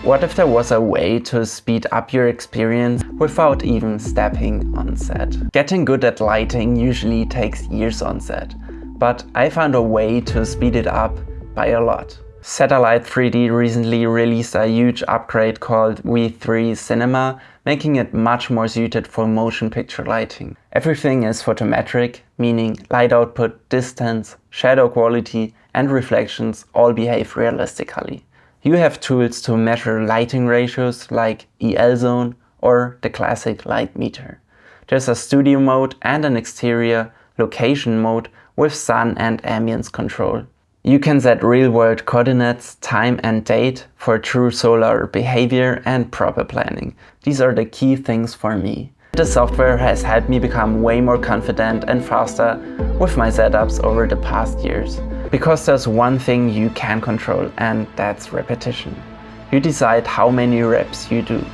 What if there was a way to speed up your experience without even stepping on set? Getting good at lighting usually takes years on set, but I found a way to speed it up by a lot. Set.a.light 3D recently released a huge upgrade called V3 Cinema, making it much more suited for motion picture lighting. Everything is photometric, meaning light output, distance, shadow quality and reflections all behave realistically. You have tools to measure lighting ratios like EL zone or the classic light meter. There's a studio mode and an exterior location mode with sun and ambience control. You can set real-world coordinates, time and date for true solar behavior and proper planning. These are the key things for me. The software has helped me become way more confident and faster with my setups over the past years. Because there's one thing you can control, and that's repetition. You decide how many reps you do.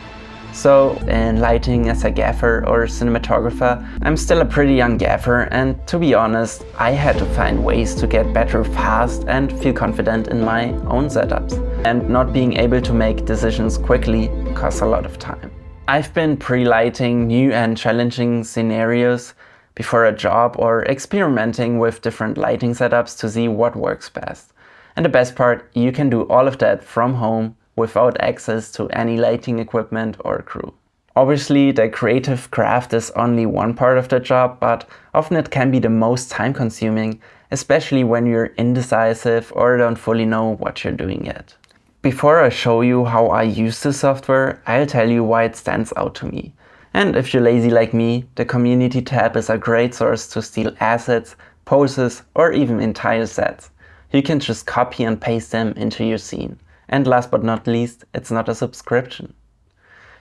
So in lighting as a gaffer or cinematographer, I'm still a pretty young gaffer, and to be honest, I had to find ways to get better fast and feel confident in my own setups. And not being able to make decisions quickly costs a lot of time. I've been pre-lighting new and challenging scenarios before a job or experimenting with different lighting setups to see what works best. And the best part, you can do all of that from home without access to any lighting equipment or crew. Obviously, the creative craft is only one part of the job, but often it can be the most time consuming, especially when you're indecisive or don't fully know what you're doing yet. Before I show you how I use the software, I'll tell you why it stands out to me. And if you're lazy like me, the community tab is a great source to steal assets, poses, or even entire sets. You can just copy and paste them into your scene. And last but not least, it's not a subscription.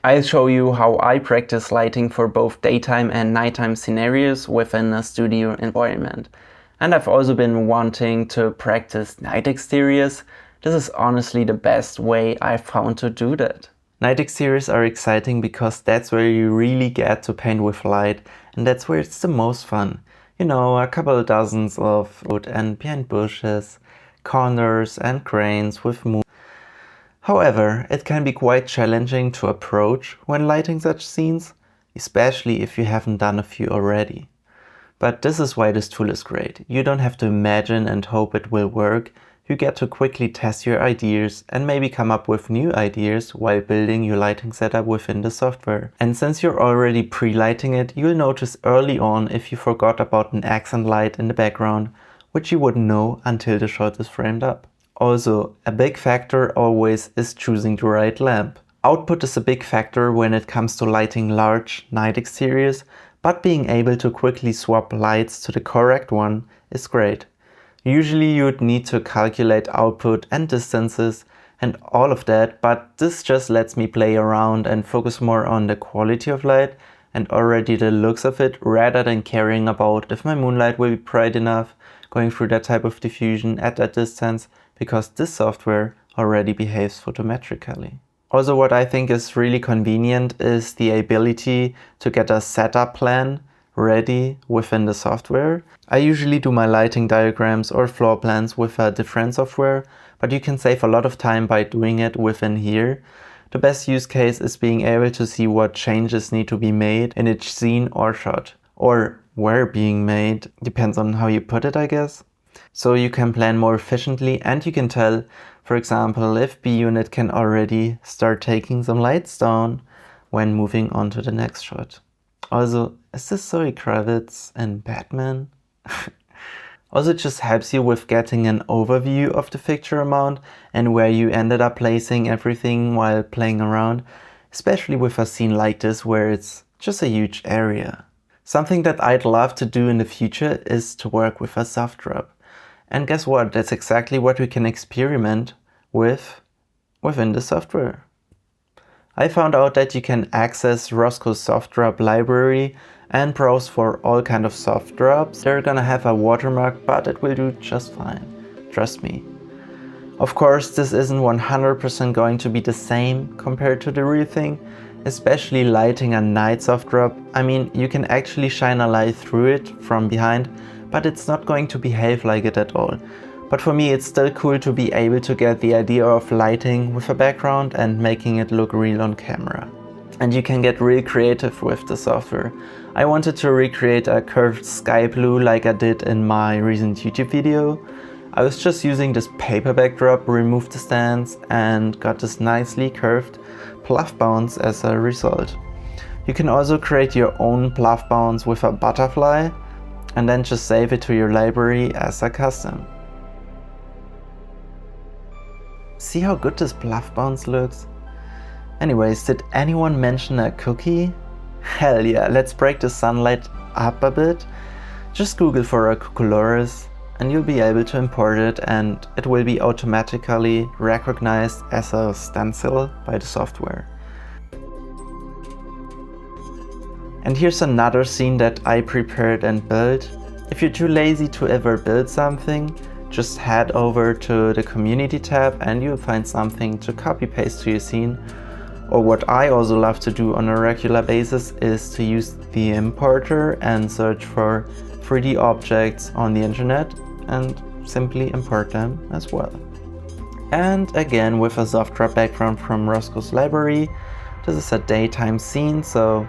I'll show you how I practice lighting for both daytime and nighttime scenarios within a studio environment. And I've also been wanting to practice night exteriors. This is honestly the best way I've found to do that. Night exteriors are exciting because that's where you really get to paint with light, and that's where it's the most fun. You know, a couple of dozens of wood and behind bushes, corners and cranes with moon. However, it can be quite challenging to approach when lighting such scenes, especially if you haven't done a few already. But this is why this tool is great. You don't have to imagine and hope it will work. You get to quickly test your ideas and maybe come up with new ideas while building your lighting setup within the software. And since you're already pre-lighting it, you'll notice early on if you forgot about an accent light in the background, which you wouldn't know until the shot is framed up. Also, a big factor always is choosing the right lamp. Output is a big factor when it comes to lighting large night exteriors, but being able to quickly swap lights to the correct one is great. Usually you'd need to calculate output and distances and all of that, but this just lets me play around and focus more on the quality of light and already the looks of it, rather than caring about if my moonlight will be bright enough, going through that type of diffusion at that distance, because this software already behaves photometrically. Also, what I think is really convenient is the ability to get a setup plan ready within the software. I usually do my lighting diagrams or floor plans with a different software, but you can save a lot of time by doing it within here. The best use case is being able to see what changes need to be made in each scene or shot, or where being made, depends on how you put it, I guess. So you can plan more efficiently, and you can tell, for example, if B unit can already start taking some lights down when moving on to the next shot. Also, is this Zoe Kravitz and Batman? Also, it just helps you with getting an overview of the fixture amount and where you ended up placing everything while playing around, especially with a scene like this where it's just a huge area. Something that I'd love to do in the future is to work with a soft drop. And guess what? That's exactly what we can experiment with within the software. I found out that you can access Roscoe's soft drop library and browse for all kind of soft drops. They're gonna have a watermark, but it will do just fine. Trust me. Of course, this isn't 100% going to be the same compared to the real thing, especially lighting a night soft drop. I mean, you can actually shine a light through it from behind, but it's not going to behave like it at all. But for me it's still cool to be able to get the idea of lighting with a background and making it look real on camera. And you can get really creative with the software. I wanted to recreate a curved sky blue like I did in my recent YouTube video. I was just using this paper backdrop, removed the stands and got this nicely curved pluff bounce as a result. You can also create your own pluff bounce with a butterfly and then just save it to your library as a custom. See how good this pluff bounce looks? Anyways, did anyone mention a cookie? Hell yeah, let's break the sunlight up a bit. Just Google for a cucullores and you'll be able to import it and it will be automatically recognized as a stencil by the software. And here's another scene that I prepared and built. If you're too lazy to ever build something, just head over to the community tab and you'll find something to copy paste to your scene. Or what I also love to do on a regular basis is to use the importer and search for 3D objects on the internet and simply import them as well. And again with a soft drop background from Roscoe's library. This is a daytime scene, so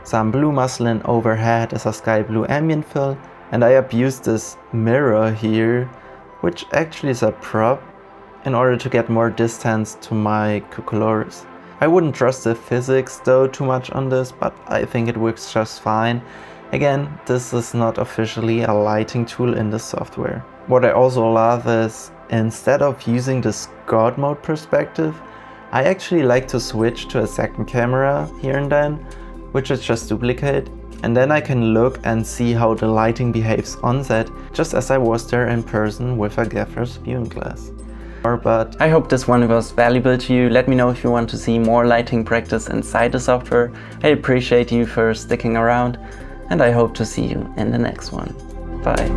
some blue muslin overhead as a sky blue ambient fill, and I abused this mirror here, which actually is a prop, in order to get more distance to my cucullores. I wouldn't trust the physics though too much on this, but I think it works just fine. Again, this is not officially a lighting tool in the software. What I also love is, instead of using this God mode perspective, I actually like to switch to a second camera here and then, which is just duplicate, and then I can look and see how the lighting behaves on set, just as I was there in person with a Gaffer's viewing glass. But I hope this one was valuable to you. Let me know if you want to see more lighting practice inside the software. I appreciate you for sticking around, and I hope to see you in the next one. Bye.